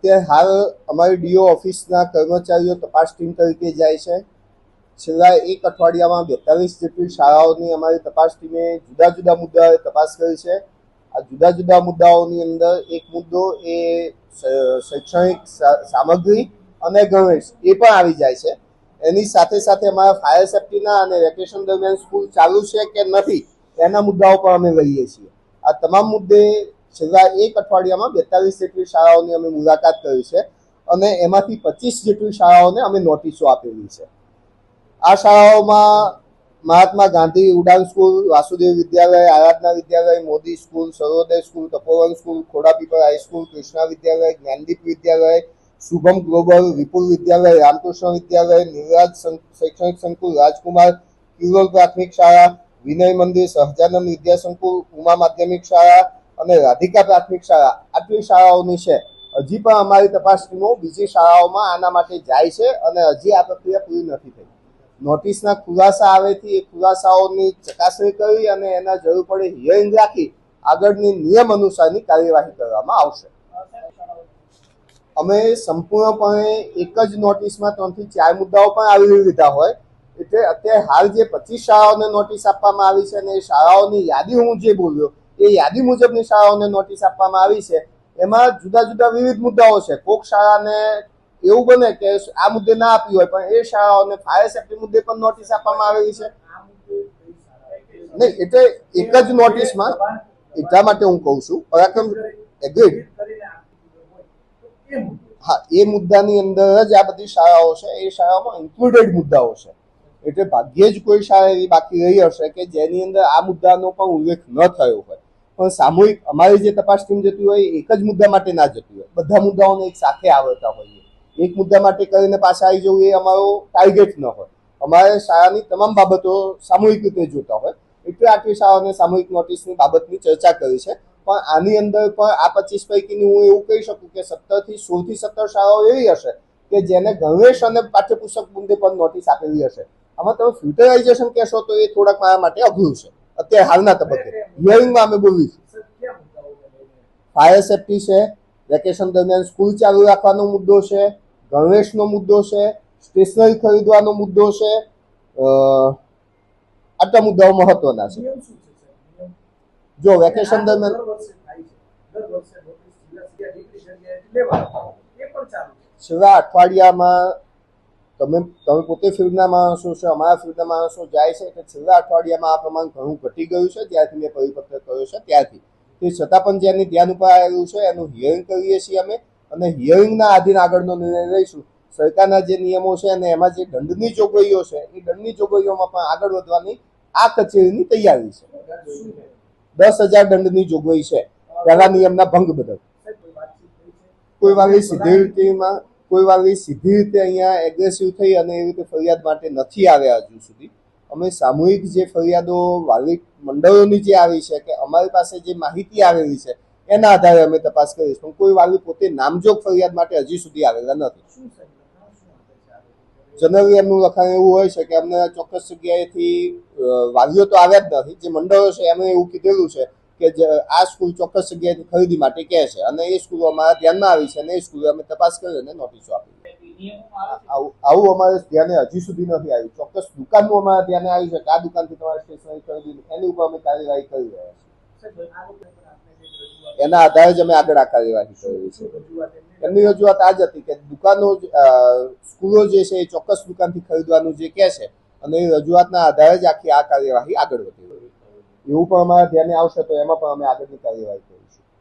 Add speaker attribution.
Speaker 1: અત્યારે હાલ અમારી ડીઓ ઓફિસના કર્મચારીઓ તપાસ ટીમ તરીકે જાય છે. છેલ્લા એક અઠવાડિયામાં 42 જેટલી શાળાઓની અમારી તપાસ ટીમે જુદા જુદા મુદ્દાઓએ તપાસ કરી છે. આ જુદા જુદા મુદ્દાઓની અંદર એક મુદ્દો એ શૈક્ષણિક સામગ્રી અને ગણવેશ એ પણ આવી જાય છે. એની સાથે સાથે અમારા ફાયર સેફ્ટીના અને વેકેશન દરમિયાન સ્કૂલ ચાલુ છે કે નથી એના મુદ્દાઓ પણ અમે લઈએ છીએ. આ તમામ મુદ્દે છેલ્લા એક અઠવાડિયામાં 42 જેટલી શાળાઓની અમે મુલાકાત કરી છે અને એમાંથી 25 જેટલી શાળાઓને અમે નોટિસો આપેલી છે. આ શાળાઓમાં મહાત્મા ગાંધી ઉડાન સ્કૂલ, વાસુદેવ વિદ્યાલય, આરાધના વિદ્યાલય, મોદી સ્કૂલ, સર્વોદય સ્કૂલ, તપોવન સ્કૂલ, ખોડાપીપળ હાઈસ્કૂલ, કૃષ્ણા વિદ્યાલય, જ્ઞાનદીપ વિદ્યાલય, શુભમ ગ્લોબલ, વિપુલ વિદ્યાલય, રામકૃષ્ણ વિદ્યાલય, નિવરાજ શૈક્ષણિક સંકુલ, રાજકુમાર કિરોલ પ્રાથમિક શાળા, વિનય મંદિર, સહજાનંદ વિદ્યા સંકુલ, ઉમા માધ્યમિક શાળા અને રાધિકા પ્રાથમિક શાળા આટલી શાળાઓની છે. હજી પણ અમારી તપાસ ટીમો બીજી શાળાઓમાં આના માટે જાય છે અને હજી આ પ્રક્રિયા પૂરી નથી થઈ. નોટિસના ખુલાસા આવેથી એ ખુલાસાઓની ચકાસણી કરી અને એના જરૂર પડે હિયરિંગ રાખી આગળની નિયમ અનુસારની કાર્યવાહી કરવામાં આવશે. અમે સંપૂર્ણપણે એક જ નોટિસમાં 3 થી 4 મુદ્દાઓ પણ આવરી લીધા હોય એટલે અત્યારે હાલ જે 25 શાળાઓને નોટિસ આપવામાં આવી છે અને એ શાળાઓની યાદી હું જે બોલ્યો એ યાદી મુજબની શાળાઓને નોટિસ આપવામાં આવી છે. એમાં જુદા જુદા વિવિધ મુદ્દાઓ છે. કોક શાળાને એવું બને કે આ મુદ્દે ના આપી હોય પણ એ શાળાઓને ફાયર સેફ્ટી મુદ્દે પણ નોટિસ આપવામાં આવેલી છે. નહીં એટલે એક જ નોટિસમાં એટલા માટે હું કહું છું પરાક્રમ એગ્રીડ. હા, એ મુદ્દાની અંદર જ આ બધી શાળાઓ છે. એ શાળાઓમાં ઇન્ક્લુડેડ મુદ્દાઓ છે એટલે ભાગ્યે જ કોઈ શાળા એવી બાકી રહી હશે કે જેની અંદર આ મુદ્દાનો પણ ઉલ્લેખ ન થયો હોય. પણ સામૂહિક અમારી જે તપાસ ટીમ જતી હોય એક જ મુદ્દા માટે ના જતી હોય, બધા મુદ્દાઓને એક સાથે આવડતા હોઈએ. એક મુદ્દા માટે કરીને પાછા આવી જવું એ અમારો ટાર્ગેટ ન હોય. અમારે શાળાની તમામ બાબતો સામૂહિક રીતે જોતા હોય એટલે આટલી શાળાઓને સામૂહિક નોટિસની બાબતની ચર્ચા કરી છે. પણ આની અંદર પણ આ 25 પૈકીની હું એવું કહી શકું કે 16 થી 17 શાળાઓ એવી હશે કે જેને ગણવેશ અને પાઠ્યપુસ્તક મુદ્દે પણ નોટિસ આપેલી હશે. આમાં તમે ફિલ્ટરાઇઝેશન કહેશો તો એ થોડાક મારા માટે અઘરું છે અત્યારે હાલના તબક્કે. હિયરિંગમાં અમે બોલીશું. ફાયર સેફ્ટી છે, વેકેશન દરમિયાન સ્કૂલ ચાલુ રાખવાનો મુદ્દો છે, ગણવેશનો મુદ્દો છે, સ્ટેશનરી ખરીદવાનો મુદ્દો છે. આટલા મુદ્દાઓ મહત્વના છે. જો વેકેશન દરમિયાન છેલ્લા અઠવાડિયામાં તમે પોતે ફિલ્ડના માણસો છે, અમારા ફિલ્ડના માણસો જાય છે એટલે છેલ્લા અઠવાડિયામાં આ પ્રમાણ ઘણું ઘટી ગયું છે જ્યારથી મેં પરિપત્ર કર્યો છે ત્યારથી. તે છતાં પણ જેની ધ્યાન ઉપર આવેલું છે એનું હિયરિંગ કરીએ છીએ અમે અને હિયરિંગના આધીન આગળનો નિર્ણય લઈશું. સરકારના જે નિયમો છે અને એમાં જે દંડની જોગવાઈઓ છે એ દંડની જોગવાઈઓમાં પણ આગળ વધવાની આ કચેરીની તૈયારી છે. 10,000 દંડની જોગવાઈ છે પહેલા નિયમના ભંગ બદલ. કોઈ વાલી સીધી રીતે અહીંયા એગ્રેસિવ થઈ અને એવી રીતે ફરિયાદ માટે નથી આવ્યા હજુ સુધી. અમે સામૂહિક જે ફરિયાદો વાલી મંડળોની જે આવી છે કે અમારી પાસે જે માહિતી આવેલી છે એના આધારે અમે તપાસ કરીશું. પણ કોઈ વાલી પોતે નામજોગ ફરિયાદ માટે હજી સુધી આવેલા નથી. જનરલી એમનું લખાણ એવું હોય છે કે અમને ચોક્કસ જગ્યાએથી વાલીઓ તો આવ્યા જ નથી, જે મંડળો છે એમને એવું કીધેલું છે કે આ સ્કૂલ ચોક્કસ જગ્યાએથી ખરીદી માટે કહે છે અને એ સ્કૂલો અમારા ધ્યાનમાં આવી છે અને એ સ્કૂલે અમે તપાસ કરી અને નોટિસો આપી. આવું અમારે ધ્યાને હજી સુધી નથી આવ્યું. ચોક્કસ દુકાનનું અમારા ધ્યાને આવ્યું છે કે આ દુકાનથી તમારે સ્ટેશનરી ખરીદી એની ઉપર અમે કાર્યવાહી કરી રહ્યા છીએ. એના આધારે જ અમે આગળ આ કાર્યવાહી કરી છે. એમની રજૂઆત આ જ હતી કે દુકાનો સ્કૂલો જે છે એ ચોક્કસ દુકાનથી ખરીદવાનું જે કહે છે અને એ રજૂઆતના આધારે જ આખી આ કાર્યવાહી આગળ વધી. એવું પણ અમારા ધ્યાને આવશે તો એમાં પણ અમે આગળની કાર્યવાહી કરીશું.